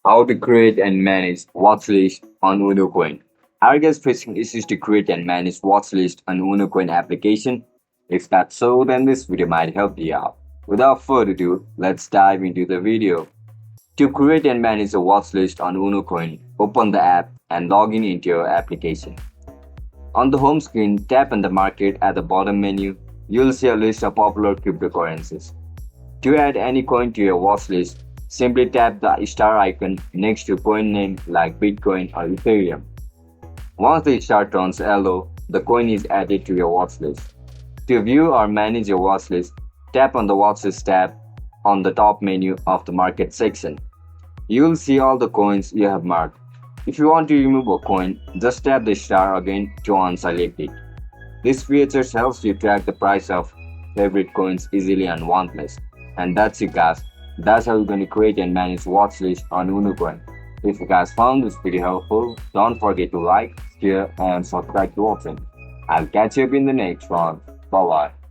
How to create and manage watchlist on Unocoin. Are you guys facing issues to create and manage watchlist on Unocoin application? If that's so, then this video might help you out. Without further ado, let's dive into the video. To create and manage a watchlist on Unocoin, open the app and log in into your application. On the home screen, tap on the market at the bottom menu. You'll see a list of popular cryptocurrencies. To add any coin to your watchlist, simply tap the star icon next to coin name like Bitcoin or Ethereum. Once the star turns yellow, the coin is added to your watchlist. To view or manage your watchlist, tap on the watchlist tab on the top menu of the market section. You will see all the coins you have marked. If you want to remove a coin, just tap the star again to unselect it. This feature helps you track the price of favorite coins easily and one place. And that's it, guys. That's how you're going to create and manage watchlist on Unocoin. If you guys found this video helpful, don't forget to like, share, and subscribe to watch it. I'll catch you up in the next one. Bye bye.